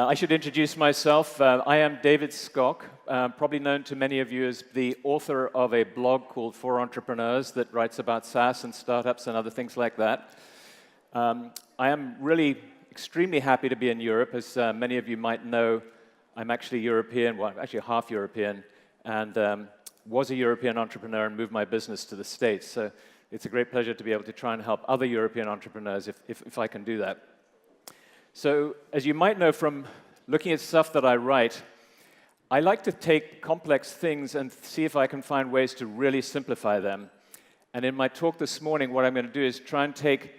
I should introduce myself. I am David Skok, probably known to many of you as the author of a blog called For Entrepreneurs that writes about SaaS and startups and other things like that. I am really extremely happy to be in Europe. As many of you might know, I'm actually European, well, I'm actually half European, and was a European entrepreneur and moved my business to the States. So it's a great pleasure to be able to try and help other European entrepreneurs if I can do that. So, as you might know from looking at stuff that I write, I like to take complex things and see if I can find ways to really simplify them. And in my talk this morning, what I'm going to do is try and take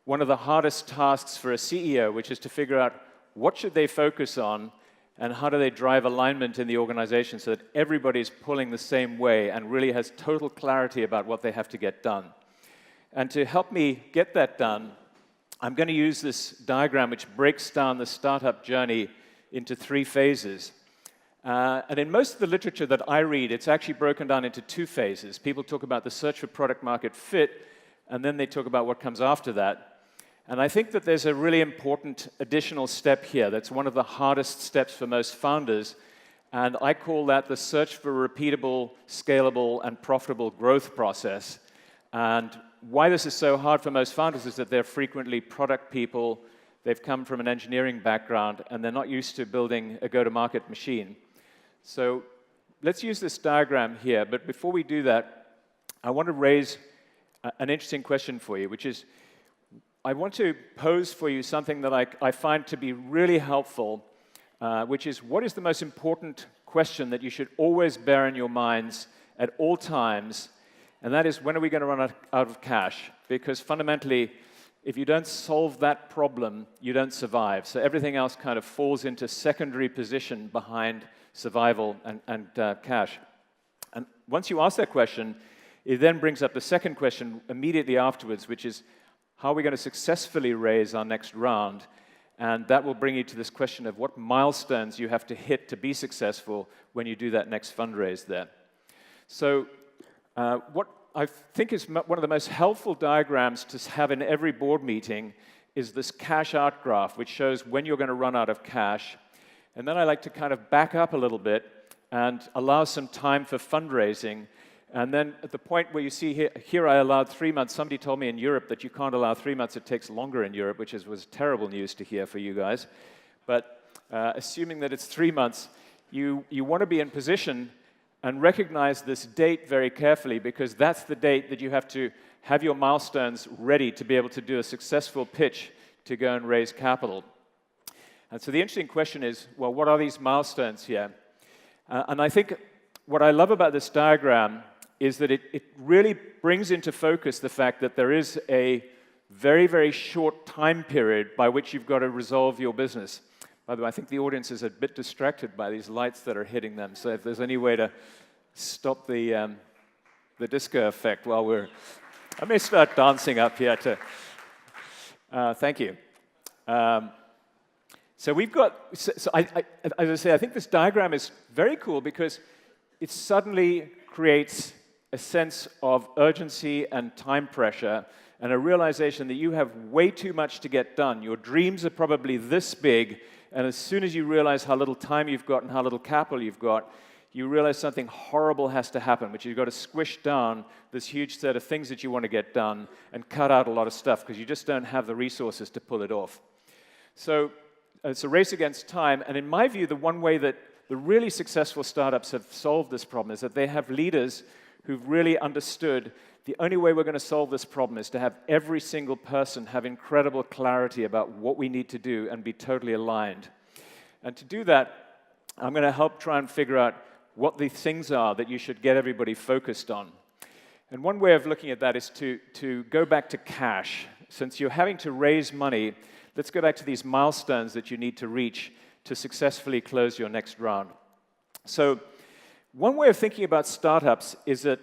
one of the hardest tasks for a CEO, which is to figure out what should they focus on and how do they drive alignment in the organization so that everybody's pulling the same way and really has total clarity about what they have to get done. And to help me get that done, I'm going to use this diagram which breaks down the startup journey into 3 phases. And in most of the literature that I read, it's actually broken down into 2 phases. People talk about the search for product market fit, and then they talk about what comes after that. And I think that there's a really important additional step here that's one of the hardest steps for most founders, and I call that the search for a repeatable, scalable, and profitable growth process. And why this is so hard for most founders is that they're frequently product people, they've come from an engineering background, and they're not used to building a go-to-market machine. So let's use this diagram here, but before we do that, I want to raise an interesting question for you, which is, I want to pose for you something that I find to be really helpful, which is, what is the most important question that you should always bear in your minds at all times? And that is, when are we going to run out of cash? Because fundamentally, if you don't solve that problem, you don't survive. So everything else kind of falls into secondary position behind survival and cash. And once you ask that question, it then brings up the second question immediately afterwards, which is, how are we going to successfully raise our next round? And that will bring you to this question of what milestones you have to hit to be successful when you do that next fundraise there. So what I think is one of the most helpful diagrams to have in every board meeting is this cash out graph, which shows when you're going to run out of cash. And then I like to kind of back up a little bit and allow some time for fundraising. And then at the point where you see here I allowed 3 months. Somebody told me in Europe that you can't allow 3 months. It takes longer in Europe, which was terrible news to hear for you guys. But assuming that it's 3 months, you want to be in position and recognize this date very carefully, because that's the date that you have to have your milestones ready to be able to do a successful pitch to go and raise capital. And so the interesting question is, well, what are these milestones here? And I think what I love about this diagram is that it really brings into focus the fact that there is a very, very short time period by which you've got to resolve your business. By the way, I think the audience is a bit distracted by these lights that are hitting them. So if there's any way to stop the disco effect while I may start dancing up here to. Thank you. So we've got. As I say, I think this diagram is very cool because it suddenly creates a sense of urgency and time pressure, and a realization that you have way too much to get done. Your dreams are probably this big. And as soon as you realize how little time you've got and how little capital you've got, you realize something horrible has to happen, which you've got to squish down this huge set of things that you want to get done and cut out a lot of stuff because you just don't have the resources to pull it off. So it's a race against time. And in my view, the one way that the really successful startups have solved this problem is that they have leaders who've really understood the only way we're going to solve this problem is to have every single person have incredible clarity about what we need to do and be totally aligned. And to do that, I'm going to help try and figure out what the things are that you should get everybody focused on. And one way of looking at that is to go back to cash. Since you're having to raise money, let's go back to these milestones that you need to reach to successfully close your next round. So one way of thinking about startups is that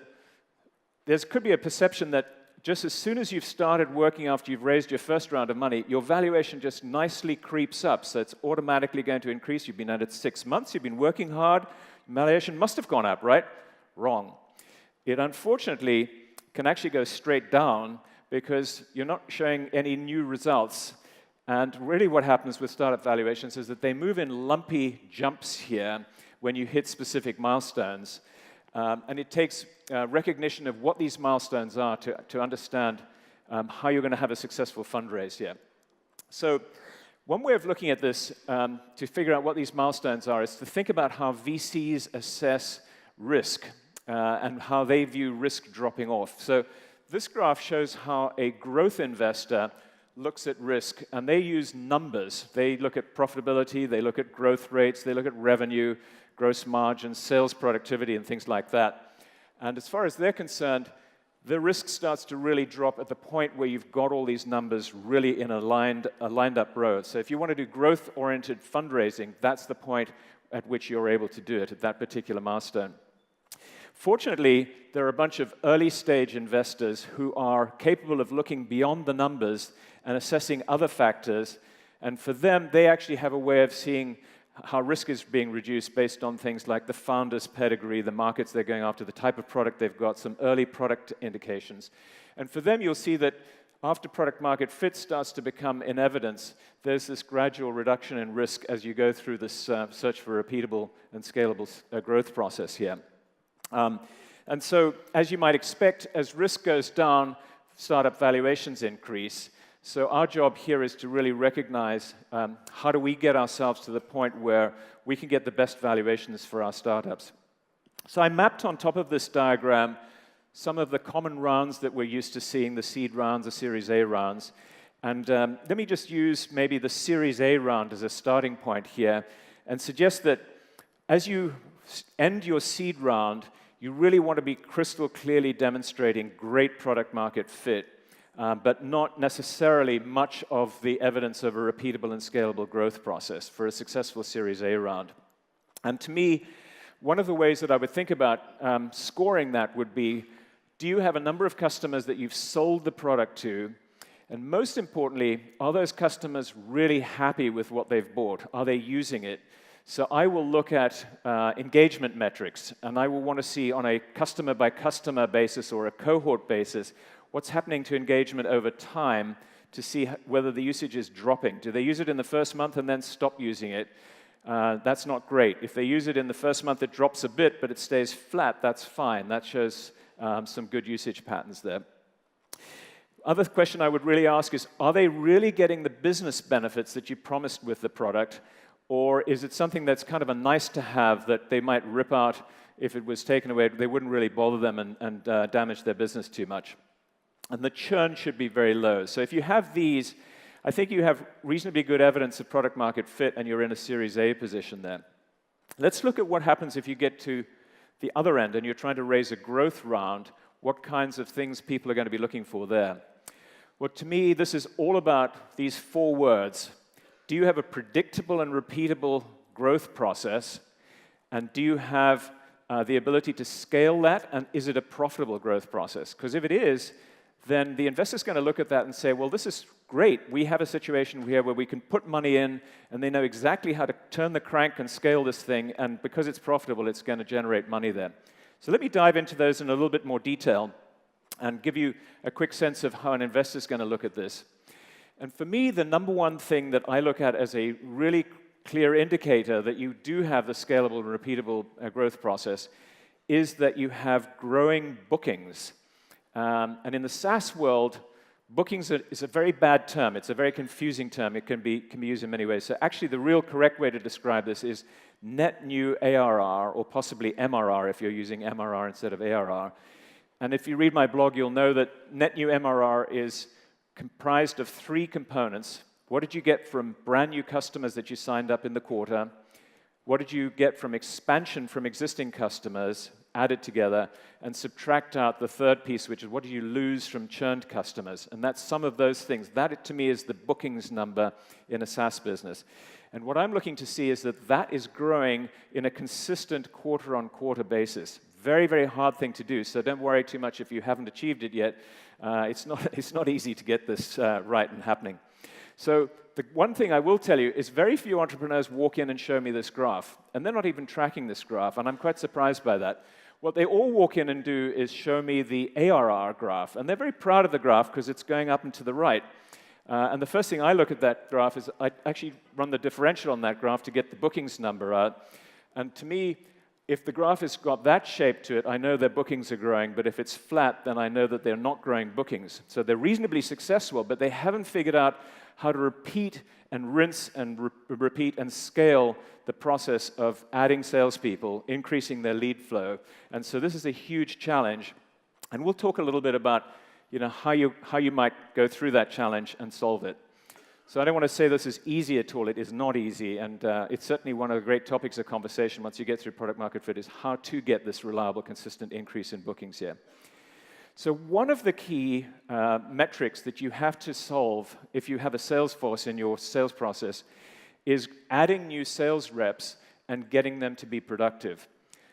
there could be a perception that just as soon as you've started working after you've raised your first round of money, your valuation just nicely creeps up, so it's automatically going to increase. You've been at it 6 months, you've been working hard, valuation must have gone up, right? Wrong. It unfortunately can actually go straight down because you're not showing any new results. And really what happens with startup valuations is that they move in lumpy jumps here when you hit specific milestones. And it takes recognition of what these milestones are to understand how you're going to have a successful fundraise here. So one way of looking at this to figure out what these milestones are is to think about how VCs assess risk and how they view risk dropping off. So this graph shows how a growth investor looks at risk, and they use numbers. They look at profitability, they look at growth rates, they look at revenue, gross margins, sales productivity, and things like that. And as far as they're concerned, the risk starts to really drop at the point where you've got all these numbers really in a lined up row. So if you want to do growth-oriented fundraising, that's the point at which you're able to do it, at that particular milestone. Fortunately, there are a bunch of early-stage investors who are capable of looking beyond the numbers and assessing other factors, and for them, they actually have a way of seeing how risk is being reduced based on things like the founder's pedigree, the markets they're going after, the type of product they've got, some early product indications. And for them, you'll see that after product market fit starts to become in evidence, there's this gradual reduction in risk as you go through this search for repeatable and scalable growth process here. And so, as you might expect, as risk goes down, startup valuations increase. So our job here is to really recognize how do we get ourselves to the point where we can get the best valuations for our startups. So I mapped on top of this diagram some of the common rounds that we're used to seeing, the seed rounds, the Series A rounds. And let me just use maybe the Series A round as a starting point here and suggest that as you end your seed round, you really want to be crystal clearly demonstrating great product market fit, but not necessarily much of the evidence of a repeatable and scalable growth process for a successful Series A round. And to me, one of the ways that I would think about scoring that would be, do you have a number of customers that you've sold the product to? And most importantly, are those customers really happy with what they've bought? Are they using it? So I will look at engagement metrics, and I will want to see on a customer-by-customer basis or a cohort basis what's happening to engagement over time to see whether the usage is dropping. Do they use it in the first month and then stop using it? That's not great. If they use it in the first month, it drops a bit, but it stays flat, that's fine. That shows some good usage patterns there. Other question I would really ask is, are they really getting the business benefits that you promised with the product? Or is it something that's kind of a nice to have that they might rip out if it was taken away? They wouldn't really bother them and damage their business too much. And the churn should be very low. So if you have these, I think you have reasonably good evidence of product market fit and you're in a Series A position there. Let's look at what happens if you get to the other end and you're trying to raise a growth round. What kinds of things people are going to be looking for there? Well, to me, this is all about these 4 words. Do you have a predictable and repeatable growth process? And do you have the ability to scale that? And is it a profitable growth process? Because if it is, then the investor's going to look at that and say, well, this is great. We have a situation here where we can put money in, and they know exactly how to turn the crank and scale this thing, and because it's profitable, it's going to generate money there. So let me dive into those in a little bit more detail and give you a quick sense of how an investor's going to look at this. And for me, the number one thing that I look at as a really clear indicator that you do have the scalable and repeatable growth process is that you have growing bookings. And in the SaaS world, bookings is a very bad term. It's a very confusing term. It can be used in many ways. So actually, the real correct way to describe this is net new ARR, or possibly MRR if you're using MRR instead of ARR. And if you read my blog, you'll know that net new MRR is comprised of 3 components. What did you get from brand new customers that you signed up in the quarter? What did you get from expansion from existing customers added together? And subtract out the third piece, which is what did you lose from churned customers? And that's some of those things. That, to me, is the bookings number in a SaaS business. And what I'm looking to see is that that is growing in a consistent quarter-on-quarter basis. Very, very hard thing to do, so don't worry too much if you haven't achieved it yet. It's not easy to get this right and happening. So the one thing I will tell you is very few entrepreneurs walk in and show me this graph, and they're not even tracking this graph, and I'm quite surprised by that. What they all walk in and do is show me the ARR graph, and they're very proud of the graph because it's going up and to the right. And the first thing I look at that graph is I actually run the differential on that graph to get the bookings number out. And to me, if the graph has got that shape to it, I know their bookings are growing, but if it's flat, then I know that they're not growing bookings. So they're reasonably successful, but they haven't figured out how to repeat and rinse and repeat and scale the process of adding salespeople, increasing their lead flow. And so this is a huge challenge. And we'll talk a little bit about how you might go through that challenge and solve it. So I don't want to say this is easy at all. It is not easy, and it's certainly one of the great topics of conversation once you get through product market fit is how to get this reliable, consistent increase in bookings here. So one of the key metrics that you have to solve if you have a sales force in your sales process is adding new sales reps and getting them to be productive.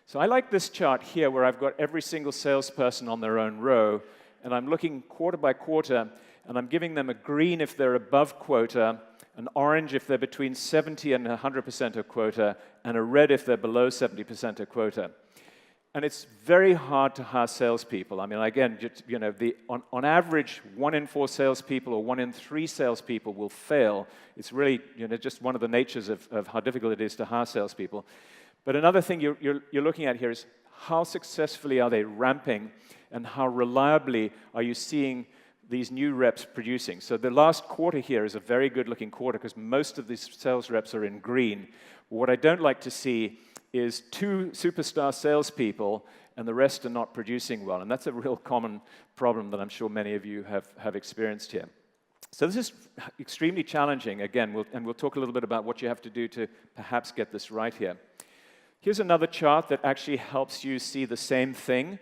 So I like this chart here where I've got every single salesperson on their own row, and I'm looking quarter by quarter, and I'm giving them a green if they're above quota, an orange if they're between 70 and 100% of quota, and a red if they're below 70% of quota. And it's very hard to hire salespeople. I mean, again, on average, 1 in 4 salespeople or 1 in 3 salespeople will fail. It's really just one of the natures of how difficult it is to hire salespeople. But another thing you're looking at here is how successfully are they ramping and how reliably are you seeing these new reps producing. So the last quarter here is a very good-looking quarter because most of these sales reps are in green. What I don't like to see is 2 superstar salespeople and the rest are not producing well. And that's a real common problem that I'm sure many of you have experienced here. So this is extremely challenging. Again, we'll talk a little bit about what you have to do to perhaps get this right here. Here's another chart that actually helps you see the same thing.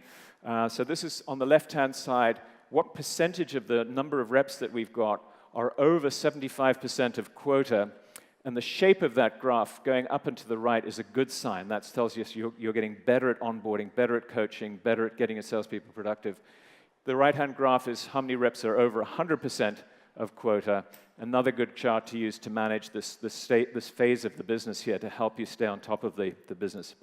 So this is on the left-hand side, what percentage of the number of reps that we've got are over 75% of quota, and the shape of that graph going up and to the right is a good sign. That tells you you're getting better at onboarding, better at coaching, better at getting your salespeople productive. The right-hand graph is how many reps are over 100% of quota. Another good chart to use to manage this phase of the business here to help you stay on top of the business.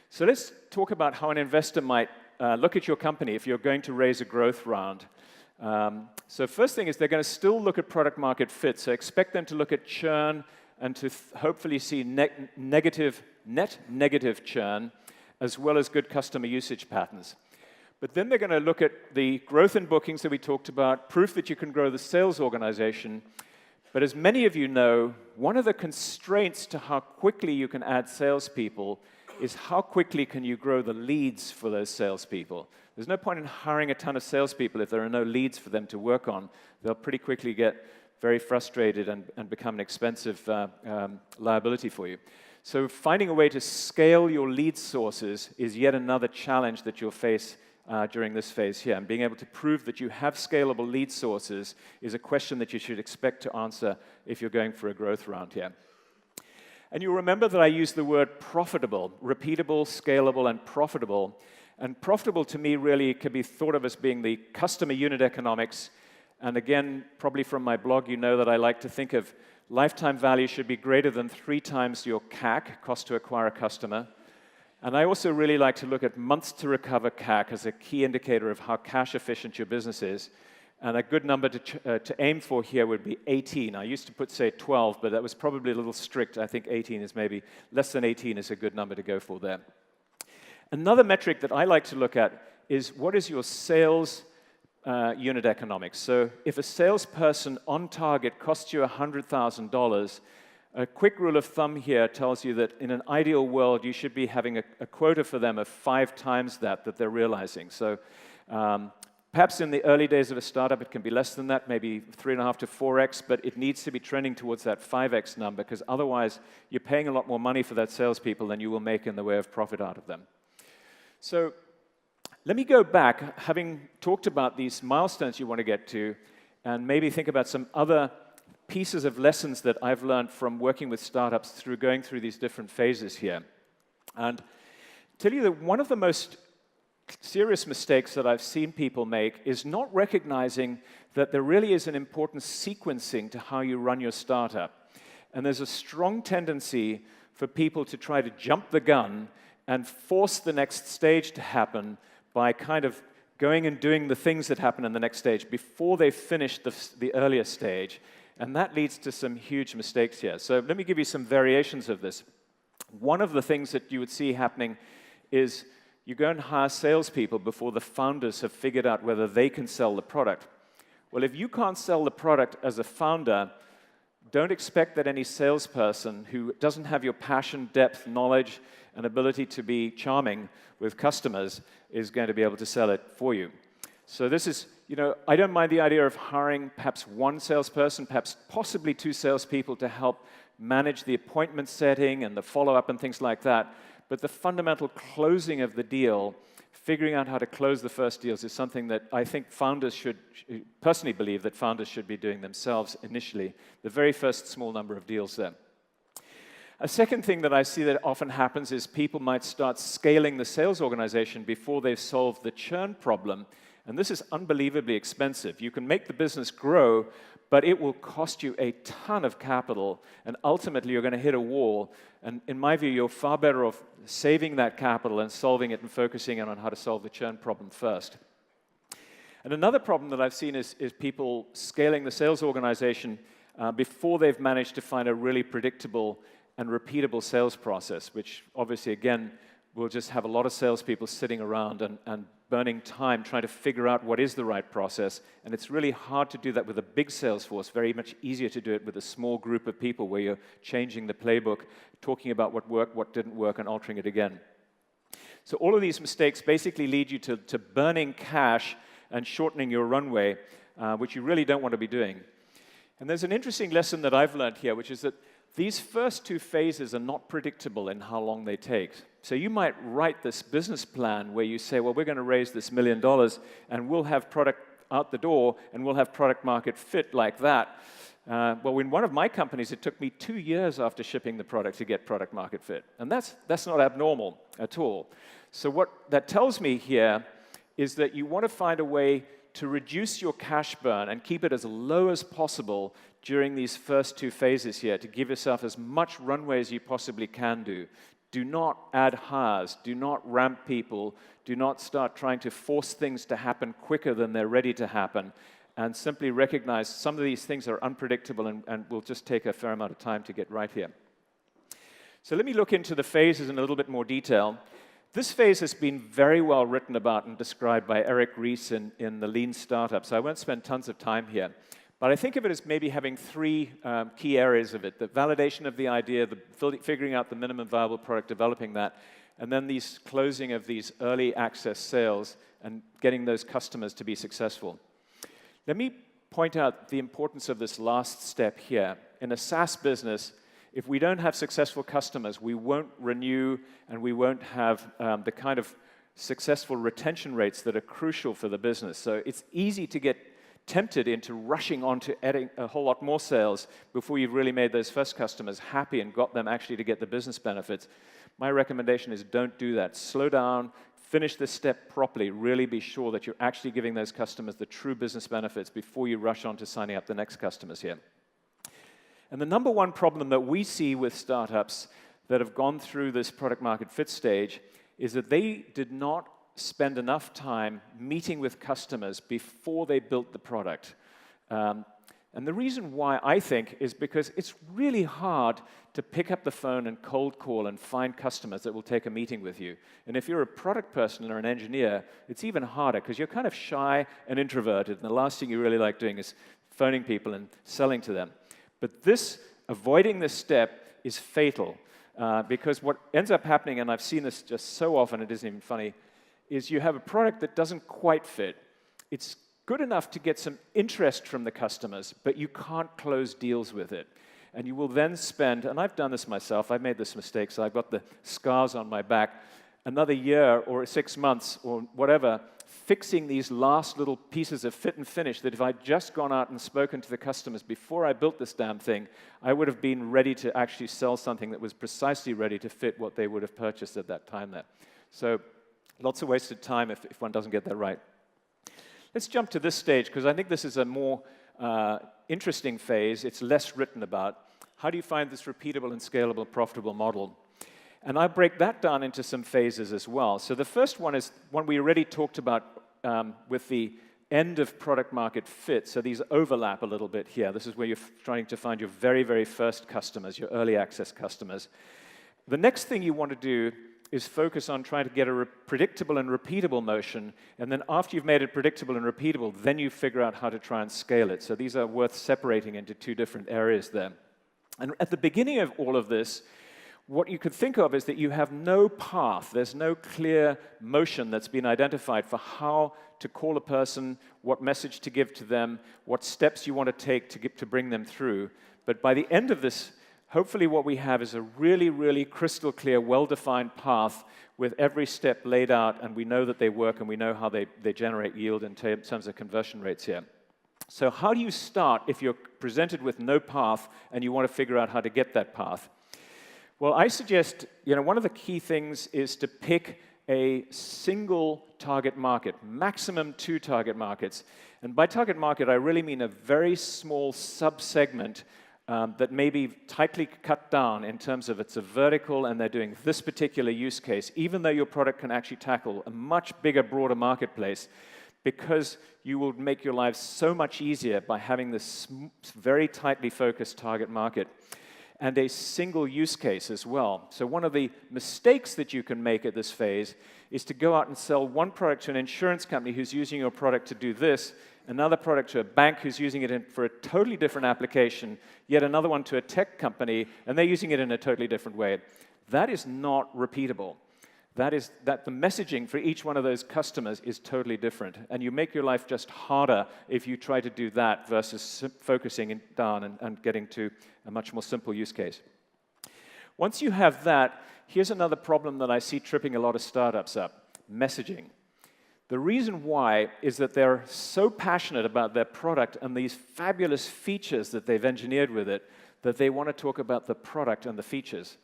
So let's talk about how an investor might look at your company if you're going to raise a growth round. So first thing is they're going to still look at product market fit. So expect them to look at churn and to hopefully see net negative churn as well as good customer usage patterns. But then they're going to look at the growth in bookings that we talked about, proof that you can grow the sales organization. But as many of you know, one of the constraints to how quickly you can add salespeople is how quickly can you grow the leads for those salespeople. There's no point in hiring a ton of salespeople if there are no leads for them to work on. They'll pretty quickly get very frustrated and become an expensive liability for you. So finding a way to scale your lead sources is yet another challenge that you'll face during this phase here. And being able to prove that you have scalable lead sources is a question that you should expect to answer if you're going for a growth round here. And you'll remember that I used the word profitable, repeatable, scalable, and profitable. And profitable to me really could be thought of as being the customer unit economics. And again, probably from my blog, you know that I like to think of lifetime value should be greater than 3 times your CAC, cost to acquire a customer. And I also really like to look at months to recover CAC as a key indicator of how cash efficient your business is. And a good number to aim for here would be 18. I used to put, say, 12, but that was probably a little strict. I think 18 is maybe, less than 18 is a good number to go for there. Another metric that I like to look at is what is your sales unit economics. So if a salesperson on target costs you $100,000, a quick rule of thumb here tells you that in an ideal world, you should be having a quota for them of 5 times that they're realizing. So perhaps in the early days of a startup, it can be less than that, maybe 3.5 to 4x, but it needs to be trending towards that 5x number, because otherwise you're paying a lot more money for that salespeople than you will make in the way of profit out of them. So let me go back, having talked about these milestones you want to get to, and maybe think about some other pieces of lessons that I've learned from working with startups through going through these different phases here. And tell you that one of the most serious mistakes that I've seen people make is not recognizing that there really is an important sequencing to how you run your startup. And there's a strong tendency for people to try to jump the gun and force the next stage to happen by kind of going and doing the things that happen in the next stage before they finish the earlier stage. And that leads to some huge mistakes here. So let me give you some variations of this. One of the things that you would see happening is you go and hire salespeople before the founders have figured out whether they can sell the product. Well, if you can't sell the product as a founder, don't expect that any salesperson who doesn't have your passion, depth, knowledge, and ability to be charming with customers is going to be able to sell it for you. So this is, I don't mind the idea of hiring perhaps one salesperson, perhaps possibly two salespeople to help manage the appointment setting and the follow-up and things like that. But the fundamental closing of the deal, figuring out how to close the first deals, is something that I think founders should, personally believe that founders should be doing themselves initially, the very first small number of deals there. A second thing that I see that often happens is people might start scaling the sales organization before they've solved the churn problem, and this is unbelievably expensive. You can make the business grow, but it will cost you a ton of capital, and ultimately you're going to hit a wall. And in my view, you're far better off saving that capital and solving it and focusing on how to solve the churn problem first. And another problem that I've seen is people scaling the sales organization before they've managed to find a really predictable and repeatable sales process, which obviously, again, will just have a lot of salespeople sitting around and burning time trying to figure out what is the right process. And it's really hard to do that with a big sales force, very much easier to do it with a small group of people where you're changing the playbook, talking about what worked, what didn't work, and altering it again. So all of these mistakes basically lead you to burning cash and shortening your runway, which you really don't want to be doing. And there's an interesting lesson that I've learned here, which is that these first two phases are not predictable in how long they take. So you might write this business plan where you say, well, we're going to raise this $1 million, and we'll have product out the door, and we'll have product market fit like that. Well, in one of my companies, it took me 2 years after shipping the product to get product market fit. And that's not abnormal at all. So what that tells me here is that you want to find a way to reduce your cash burn and keep it as low as possible during these first two phases here, to give yourself as much runway as you possibly can do. Do not add hires, do not ramp people, do not start trying to force things to happen quicker than they're ready to happen, and simply recognize some of these things are unpredictable and will just take a fair amount of time to get right here. So let me look into the phases in a little bit more detail. This phase has been very well written about and described by Eric Ries in the Lean Startup, so I won't spend tons of time here. But I think of it as maybe having three key areas of it: the validation of the idea, the figuring out the minimum viable product, developing that, and then these closing of these early access sales and getting those customers to be successful. Let me point out the importance of this last step here. In a SaaS business, if we don't have successful customers, we won't renew and we won't have the kind of successful retention rates that are crucial for the business. So it's easy to get tempted into rushing on to adding a whole lot more sales before you've really made those first customers happy and got them actually to get the business benefits. My recommendation is don't do that. Slow down, finish this step properly, really be sure that you're actually giving those customers the true business benefits before you rush on to signing up the next customers here. And the number one problem that we see with startups that have gone through this product market fit stage is that they did not spend enough time meeting with customers before they built the product. And the reason why, I think, is because it's really hard to pick up the phone and cold call and find customers that will take a meeting with you. And if you're a product person or an engineer, it's even harder because you're kind of shy and introverted, and the last thing you really like doing is phoning people and selling to them. But avoiding this step is fatal because what ends up happening, and I've seen this just so often, it isn't even funny, is you have a product that doesn't quite fit. It's good enough to get some interest from the customers, but you can't close deals with it. And you will then spend, and I've done this myself, I've made this mistake, so I've got the scars on my back, another year or 6 months or whatever, fixing these last little pieces of fit and finish that if I'd just gone out and spoken to the customers before I built this damn thing, I would have been ready to actually sell something that was precisely ready to fit what they would have purchased at that time there. So lots of wasted time if one doesn't get that right. Let's jump to this stage, because I think this is a more interesting phase. It's less written about. How do you find this repeatable and scalable, profitable model? And I break that down into some phases as well. So the first one is one we already talked about with the end of product market fit, so these overlap a little bit here. This is where you're trying to find your very, very first customers, your early access customers. The next thing you want to do is focus on trying to get a predictable and repeatable motion, and then after you've made it predictable and repeatable, then you figure out how to try and scale it. So these are worth separating into two different areas there. And at the beginning of all of this, what you could think of is that you have no path, there's no clear motion that's been identified for how to call a person, what message to give to them, what steps you want to take to bring them through. But by the end of this, hopefully what we have is a really, really crystal clear, well-defined path with every step laid out, and we know that they work, and we know how they generate yield in terms of conversion rates here. So how do you start if you're presented with no path and you want to figure out how to get that path? Well, I suggest, one of the key things is to pick a single target market, maximum 2 target markets. And by target market, I really mean a very small sub-segment that may be tightly cut down in terms of it's a vertical and they're doing this particular use case, even though your product can actually tackle a much bigger, broader marketplace, because you will make your lives so much easier by having this very tightly focused target market and a single use case as well. So one of the mistakes that you can make at this phase is to go out and sell one product to an insurance company who's using your product to do this, another product to a bank who's using it for a totally different application, yet another one to a tech company, and they're using it in a totally different way. That is not repeatable. That the messaging for each one of those customers is totally different, and you make your life just harder if you try to do that versus focusing down and getting to a much more simple use case. Once you have that, here's another problem that I see tripping a lot of startups up: messaging. The reason why is that they're so passionate about their product and these fabulous features that they've engineered with it that they want to talk about the product and the features.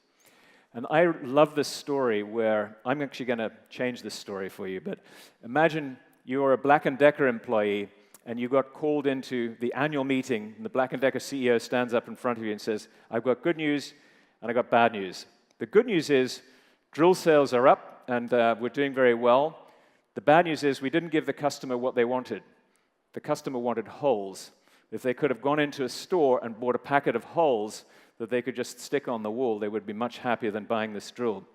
And I love this story where I'm actually going to change this story for you, but imagine you're a Black & Decker employee and you got called into the annual meeting, and the Black & Decker CEO stands up in front of you and says, "I've got good news and I've got bad news. The good news is drill sales are up and we're doing very well. The bad news is we didn't give the customer what they wanted. The customer wanted holes. If they could have gone into a store and bought a packet of holes that they could just stick on the wall, they would be much happier than buying this drill."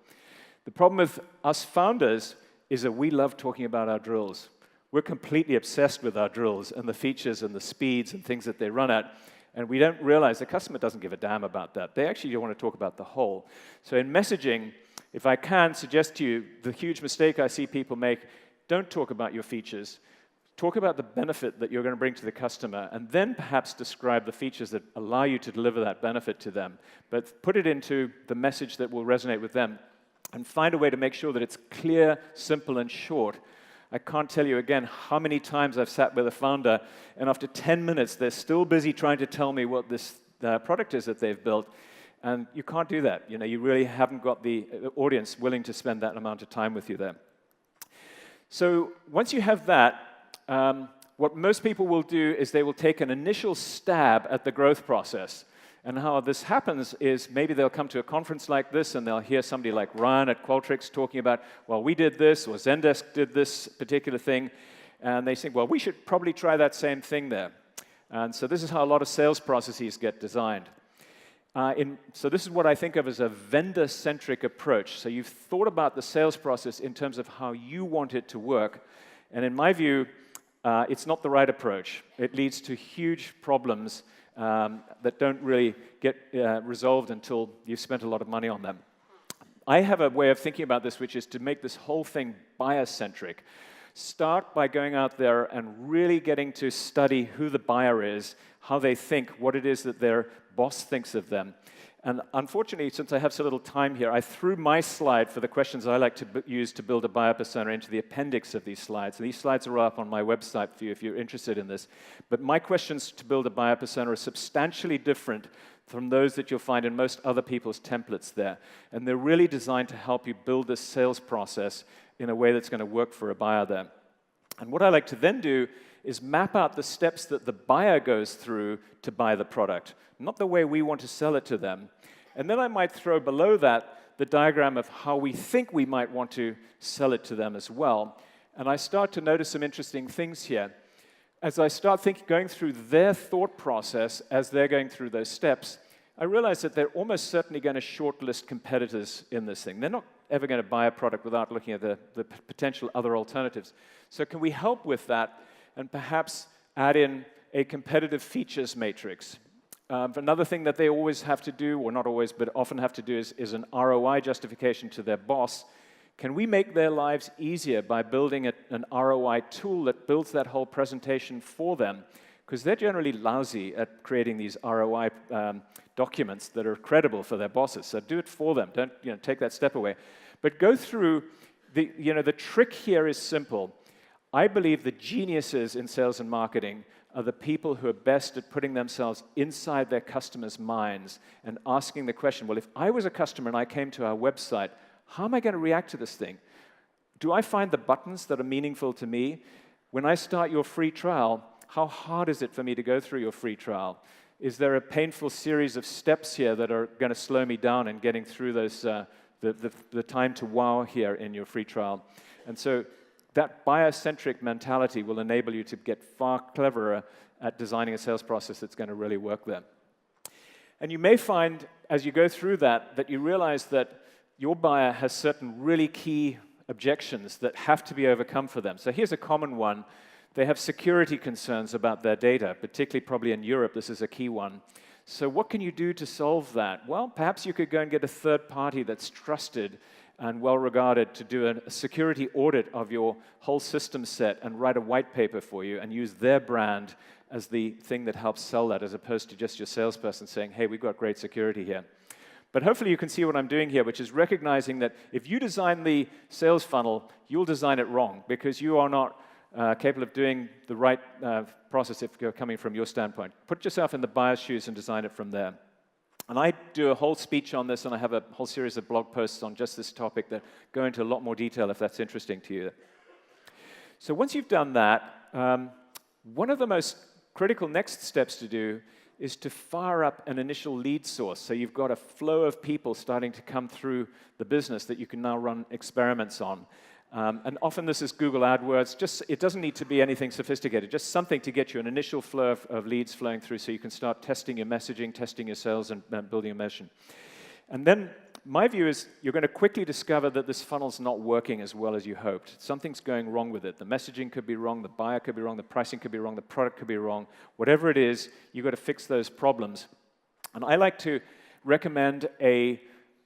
The problem with us founders is that we love talking about our drills. We're completely obsessed with our drills and the features and the speeds and things that they run at, and we don't realize the customer doesn't give a damn about that. They actually want to talk about the whole. So in messaging, if I can suggest to you the huge mistake I see people make, don't talk about your features. Talk about the benefit that you're going to bring to the customer, and then perhaps describe the features that allow you to deliver that benefit to them. But put it into the message that will resonate with them, and find a way to make sure that it's clear, simple, and short. I can't tell you again how many times I've sat with a founder, and after 10 minutes, they're still busy trying to tell me what this product is that they've built. And you can't do that. You really haven't got the audience willing to spend that amount of time with you there. So once you have that, what most people will do is they will take an initial stab at the growth process. And how this happens is maybe they'll come to a conference like this and they'll hear somebody like Ryan at Qualtrics talking about, well, we did this, or Zendesk did this particular thing, and they think, well, we should probably try that same thing there. And so this is how a lot of sales processes get designed. So this is what I think of as a vendor-centric approach. So you've thought about the sales process in terms of how you want it to work, and in my view, it's not the right approach. It leads to huge problems that don't really get resolved until you've spent a lot of money on them. I have a way of thinking about this, which is to make this whole thing buyer-centric. Start by going out there and really getting to study who the buyer is, how they think, what it is that their boss thinks of them. And unfortunately, since I have so little time here, I threw my slide for the questions I like to use to build a buyer persona into the appendix of these slides. And these slides are up on my website for you if you're interested in this. But my questions to build a buyer persona are substantially different from those that you'll find in most other people's templates there. And they're really designed to help you build this sales process in a way that's going to work for a buyer there. And what I like to then do is map out the steps that the buyer goes through to buy the product, not the way we want to sell it to them. And then I might throw below that the diagram of how we think we might want to sell it to them as well. And I start to notice some interesting things here. As I start going through their thought process as they're going through those steps, I realize that they're almost certainly going to shortlist competitors in this thing. They're not ever going to buy a product without looking at the potential other alternatives. So can we help with that and perhaps add in a competitive features matrix? Another thing that they always have to do, or not always, but often have to do, is an ROI justification to their boss. Can we make their lives easier by building an ROI tool that builds that whole presentation for them? Because they're generally lousy at creating these ROI documents that are credible for their bosses. So do it for them. Don't take that step away. But go through, the trick here is simple. I believe the geniuses in sales and marketing are the people who are best at putting themselves inside their customers' minds and asking the question, well, if I was a customer and I came to our website, how am I going to react to this thing? Do I find the buttons that are meaningful to me? When I start your free trial, how hard is it for me to go through your free trial? Is there a painful series of steps here that are going to slow me down in getting through those, the time to wow here in your free trial? And so that buyer-centric mentality will enable you to get far cleverer at designing a sales process that's going to really work there. And you may find, as you go through that you realize that your buyer has certain really key objections that have to be overcome for them. So here's a common one. They have security concerns about their data, particularly probably in Europe. This is a key one. So what can you do to solve that? Well, perhaps you could go and get a third party that's trusted and well-regarded to do a security audit of your whole system set and write a white paper for you and use their brand as the thing that helps sell that, as opposed to just your salesperson saying, hey, we've got great security here. But hopefully you can see what I'm doing here, which is recognizing that if you design the sales funnel, you'll design it wrong because you are not capable of doing the right process if you're coming from your standpoint. Put yourself in the buyer's shoes and design it from there. And I do a whole speech on this, and I have a whole series of blog posts on just this topic that go into a lot more detail if that's interesting to you. So once you've done that, one of the most critical next steps to do is to fire up an initial lead source. So you've got a flow of people starting to come through the business that you can now run experiments on. And often this is Google AdWords. It doesn't need to be anything sophisticated, just something to get you an initial flow of leads flowing through so you can start testing your messaging, testing your sales, and building a mission. And then my view is you're going to quickly discover that this funnel's not working as well as you hoped. Something's going wrong with it. The messaging could be wrong, the buyer could be wrong, the pricing could be wrong, the product could be wrong. Whatever it is, you've got to fix those problems. And I like to recommend a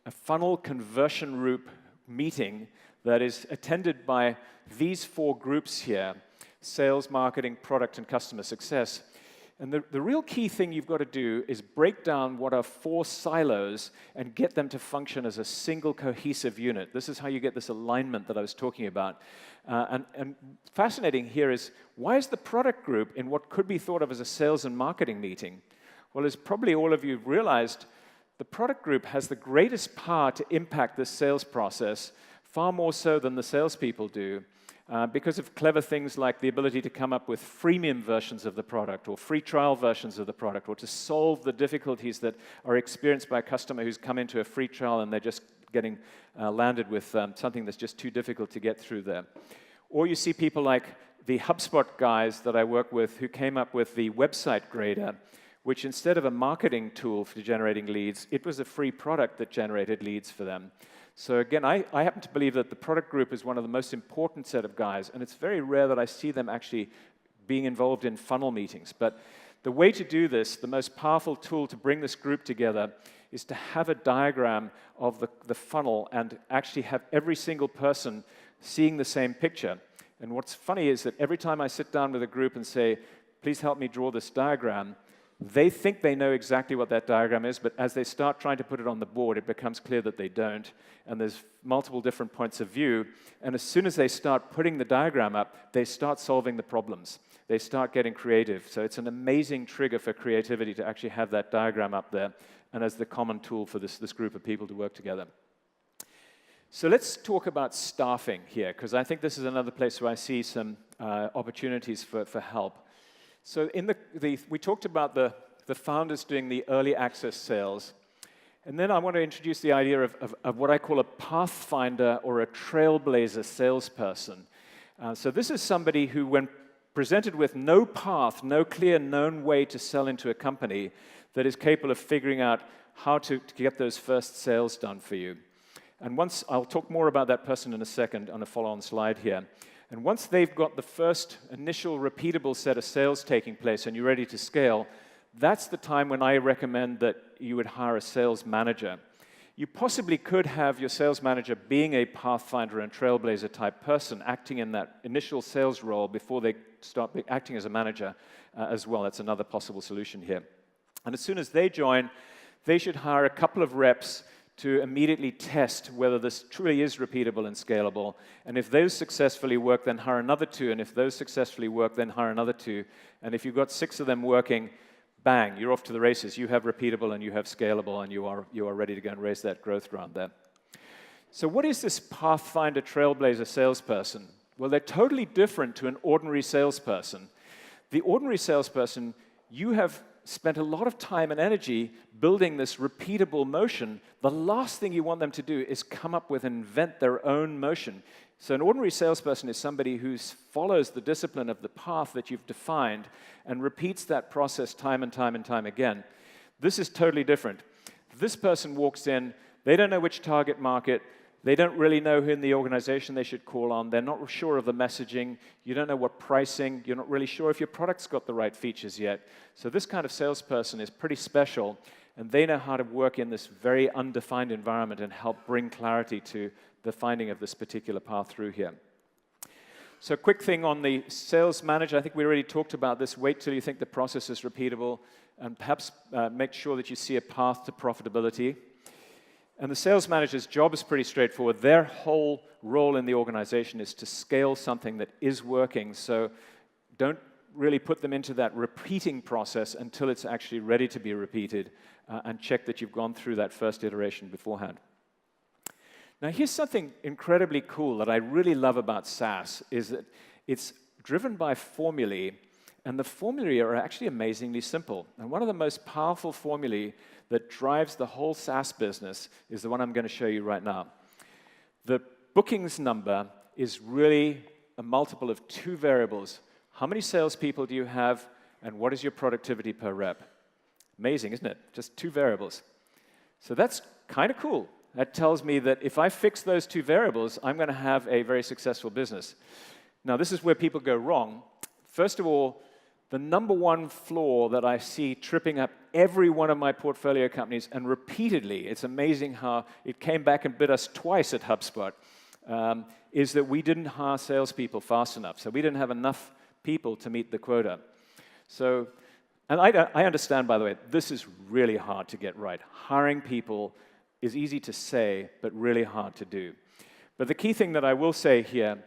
funnel conversion group meeting that is attended by these 4 groups here: sales, marketing, product, and customer success. And the real key thing you've got to do is break down what are 4 silos and get them to function as a single cohesive unit. This is how you get this alignment that I was talking about. And fascinating here is, why is the product group in what could be thought of as a sales and marketing meeting? Well, as probably all of you have realized, the product group has the greatest power to impact this sales process, far more so than the salespeople do. Because of clever things like the ability to come up with freemium versions of the product or free trial versions of the product, or to solve the difficulties that are experienced by a customer who's come into a free trial and they're just getting landed with something that's just too difficult to get through there. Or you see people like the HubSpot guys that I work with who came up with the website grader, which instead of a marketing tool for generating leads, it was a free product that generated leads for them. So again, I happen to believe that the product group is one of the most important set of guys, and it's very rare that I see them actually being involved in funnel meetings. But the way to do this, the most powerful tool to bring this group together, is to have a diagram of the funnel and actually have every single person seeing the same picture. And what's funny is that every time I sit down with a group and say, please help me draw this diagram, they think they know exactly what that diagram is, but as they start trying to put it on the board, it becomes clear that they don't, and there's multiple different points of view, and as soon as they start putting the diagram up, they start solving the problems. They start getting creative. So it's an amazing trigger for creativity to actually have that diagram up there, and as the common tool for this group of people to work together. So let's talk about staffing here, because I think this is another place where I see some opportunities for help. So we talked about the founders doing the early access sales. And then I want to introduce the idea of what I call a pathfinder or a trailblazer salesperson. So this is somebody who, when presented with no path, no clear known way to sell into a company, that is capable of figuring out how to get those first sales done for you. And once, I'll talk more about that person in a second on a follow-on slide here. And once they've got the first initial repeatable set of sales taking place and you're ready to scale, that's the time when I recommend that you would hire a sales manager. You possibly could have your sales manager being a pathfinder and trailblazer type person, acting in that initial sales role before they start acting as a manager as well. That's another possible solution here. And as soon as they join, they should hire a couple of reps to immediately test whether this truly is repeatable and scalable. And if those successfully work, then hire another 2. And if those successfully work, then hire another 2. And if you've got 6 of them working, bang, you're off to the races. You have repeatable and you have scalable, and you are ready to go and raise that growth round there. So what is this pathfinder trailblazer salesperson? Well, they're totally different to an ordinary salesperson. The ordinary salesperson, you have spent a lot of time and energy building this repeatable motion. The last thing you want them to do is come up with and invent their own motion. So an ordinary salesperson is somebody who follows the discipline of the path that you've defined and repeats that process time and time and time again. This is totally different. This person walks in, they don't know which target market, they don't really know who in the organization they should call on. They're not sure of the messaging. You don't know what pricing. You're not really sure if your product's got the right features yet. So this kind of salesperson is pretty special, and they know how to work in this very undefined environment and help bring clarity to the finding of this particular path through here. So a quick thing on the sales manager. I think we already talked about this. Wait till you think the process is repeatable, and perhaps make sure that you see a path to profitability. And the sales manager's job is pretty straightforward. Their whole role in the organization is to scale something that is working. So don't really put them into that repeating process until it's actually ready to be repeated, and check that you've gone through that first iteration beforehand. Now, here's something incredibly cool that I really love about SaaS, is that it's driven by formulae, and the formulae are actually amazingly simple. And one of the most powerful formulae that drives the whole SaaS business is the one I'm going to show you right now. The bookings number is really a multiple of 2 variables. How many salespeople do you have, and what is your productivity per rep? Amazing, isn't it? Just 2 variables. So that's kind of cool. That tells me that if I fix those 2 variables, I'm going to have a very successful business. Now, this is where people go wrong. First of all, the number one flaw that I see tripping up every one of my portfolio companies, and repeatedly, it's amazing how it came back and bit us twice at HubSpot, is that we didn't hire salespeople fast enough. So we didn't have enough people to meet the quota. So, and I understand, by the way, this is really hard to get right. Hiring people is easy to say, but really hard to do. But the key thing that I will say here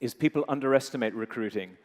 is people underestimate recruiting.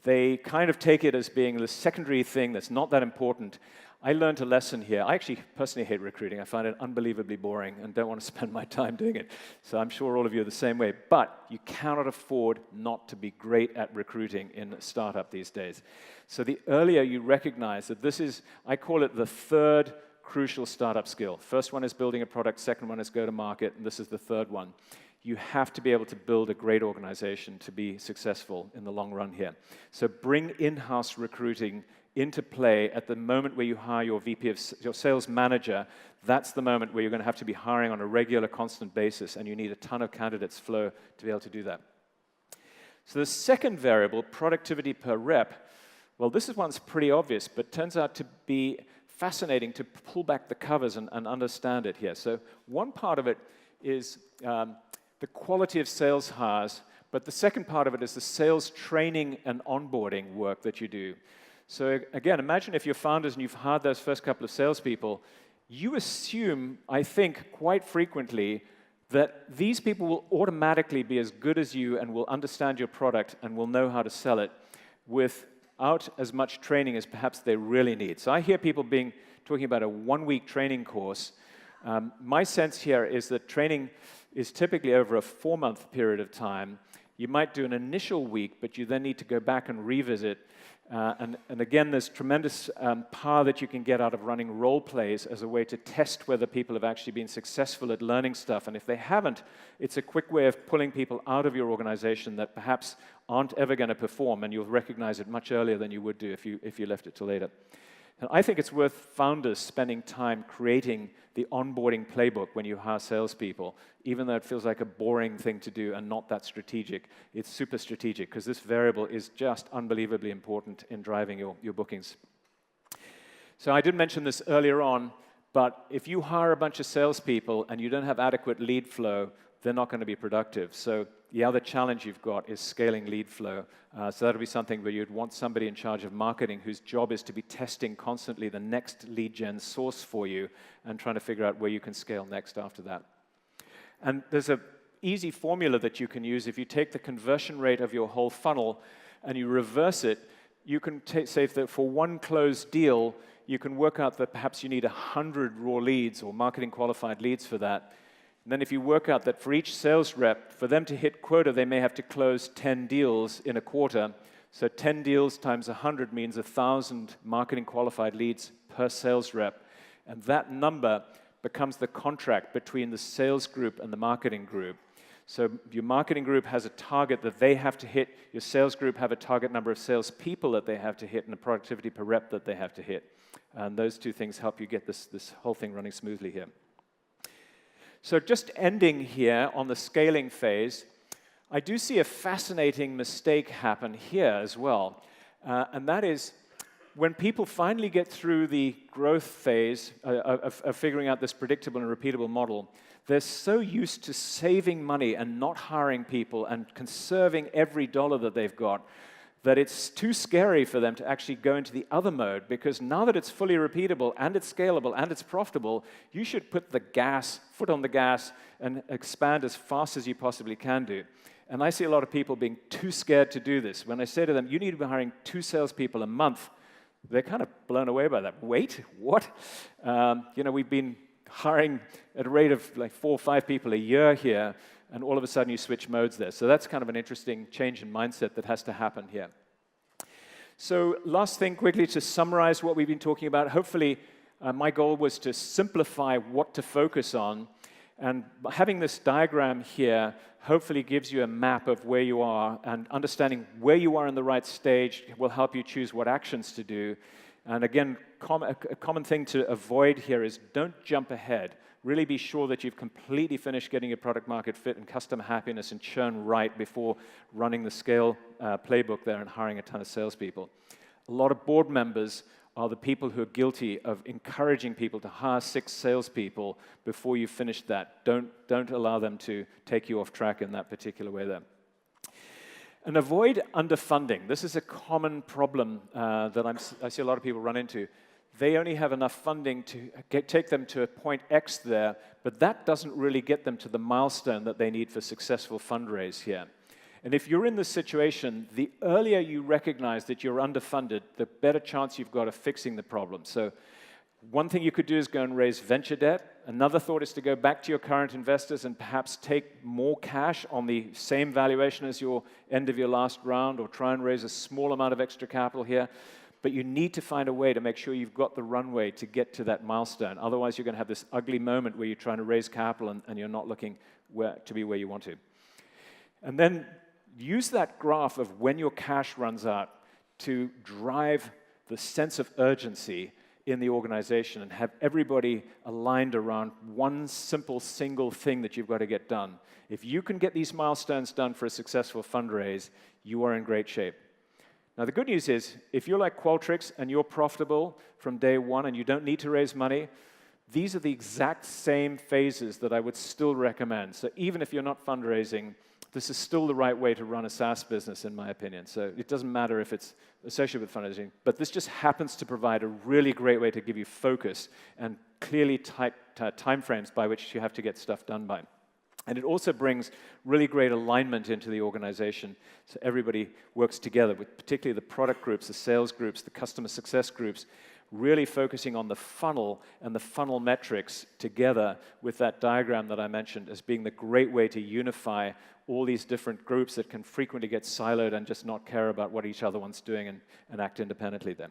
They kind of take it as being the secondary thing that's not that important. I learned a lesson here. I actually personally hate recruiting. I find it unbelievably boring and don't want to spend my time doing it. So I'm sure all of you are the same way. But you cannot afford not to be great at recruiting in a startup these days. So the earlier you recognize that this is, I call it the 3rd crucial startup skill. First one is building a product. Second one is go to market. And this is the 3rd one. You have to be able to build a great organization to be successful in the long run here. So bring in-house recruiting into play at the moment where you hire your VP of your sales manager. That's the moment where you're going to have to be hiring on a regular, constant basis, and you need a ton of candidates flow to be able to do that. So the second variable, productivity per rep, well, this is one's pretty obvious, but turns out to be fascinating to pull back the covers and understand it here. So one part of it is the quality of sales hires, but the second part of it is the sales training and onboarding work that you do. So again, imagine if you're founders and you've hired those first couple of salespeople, you assume, I think, quite frequently that these people will automatically be as good as you and will understand your product and will know how to sell it without as much training as perhaps they really need. So I hear people talking about a 1-week training course. My sense here is that training is typically over a 4-month period of time. You might do an initial week, but you then need to go back and revisit. And again, there's tremendous power that you can get out of running role plays as a way to test whether people have actually been successful at learning stuff. And if they haven't, it's a quick way of pulling people out of your organization that perhaps aren't ever going to perform, and you'll recognize it much earlier than you would do if you left it till later. And I think it's worth founders spending time creating the onboarding playbook when you hire salespeople, even though it feels like a boring thing to do and not that strategic. It's super strategic because this variable is just unbelievably important in driving your bookings. So I did mention this earlier on, but if you hire a bunch of salespeople and you don't have adequate lead flow, they're not going to be productive. So the other challenge you've got is scaling lead flow. So that'll be something where you'd want somebody in charge of marketing whose job is to be testing constantly the next lead gen source for you and trying to figure out where you can scale next after that. And there's an easy formula that you can use. If you take the conversion rate of your whole funnel and you reverse it, you can say that for one closed deal, you can work out that perhaps you need 100 raw leads or marketing qualified leads for that. And then if you work out that for each sales rep, for them to hit quota, they may have to close 10 deals in a quarter. So 10 deals times 100 means 1,000 marketing qualified leads per sales rep. And that number becomes the contract between the sales group and the marketing group. So your marketing group has a target that they have to hit. Your sales group have a target number of salespeople that they have to hit and a productivity per rep that they have to hit. And those two things help you get this whole thing running smoothly here. So just ending here on the scaling phase, I do see a fascinating mistake happen here as well. And that is when people finally get through the growth phase of figuring out this predictable and repeatable model, they're so used to saving money and not hiring people and conserving every dollar that they've got that it's too scary for them to actually go into the other mode, because now that it's fully repeatable and it's scalable and it's profitable, you should put the foot on the gas and expand as fast as you possibly can do. And I see a lot of people being too scared to do this. When I say to them, you need to be hiring 2 salespeople a month, they're kind of blown away by that. Wait, what? We've been hiring at a rate of like 4 or 5 people a year here, and all of a sudden you switch modes there. So that's kind of an interesting change in mindset that has to happen here. So last thing, quickly to summarize what we've been talking about. Hopefully, my goal was to simplify what to focus on. And having this diagram here hopefully gives you a map of where you are, and understanding where you are in the right stage will help you choose what actions to do. And again, a common thing to avoid here is don't jump ahead. Really be sure that you've completely finished getting your product market fit and customer happiness and churn right before running the scale playbook there and hiring a ton of salespeople. A lot of board members are the people who are guilty of encouraging people to hire 6 salespeople before you finish that. Don't allow them to take you off track in that particular way there. And avoid underfunding. This is a common problem that I see a lot of people run into. They only have enough funding to take them to a point X there, but that doesn't really get them to the milestone that they need for successful fundraise here. And if you're in this situation, the earlier you recognize that you're underfunded, the better chance you've got of fixing the problem. So one thing you could do is go and raise venture debt. Another thought is to go back to your current investors and perhaps take more cash on the same valuation as your end of your last round, or try and raise a small amount of extra capital here. But you need to find a way to make sure you've got the runway to get to that milestone. Otherwise, you're going to have this ugly moment where you're trying to raise capital and you're not looking to be where you want to. And then use that graph of when your cash runs out to drive the sense of urgency in the organization and have everybody aligned around one simple single thing that you've got to get done. If you can get these milestones done for a successful fundraise, you are in great shape. Now, the good news is, if you're like Qualtrics and you're profitable from day one and you don't need to raise money, these are the exact same phases that I would still recommend. So even if you're not fundraising, this is still the right way to run a SaaS business, in my opinion. So it doesn't matter if it's associated with fundraising, but this just happens to provide a really great way to give you focus and clearly tight timeframes by which you have to get stuff done by. And it also brings really great alignment into the organization, so everybody works together, with particularly the product groups, the sales groups, the customer success groups, really focusing on the funnel and the funnel metrics together with that diagram that I mentioned as being the great way to unify all these different groups that can frequently get siloed and just not care about what each other one's doing and act independently then.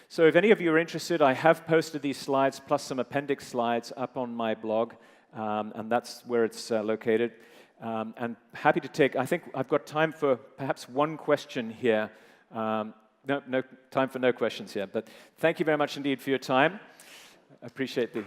So if any of you are interested, I have posted these slides plus some appendix slides up on my blog, and that's where it's located. And happy to take, I think I've got time for perhaps one question here. No time for no questions here, but thank you very much indeed for your time. I appreciate the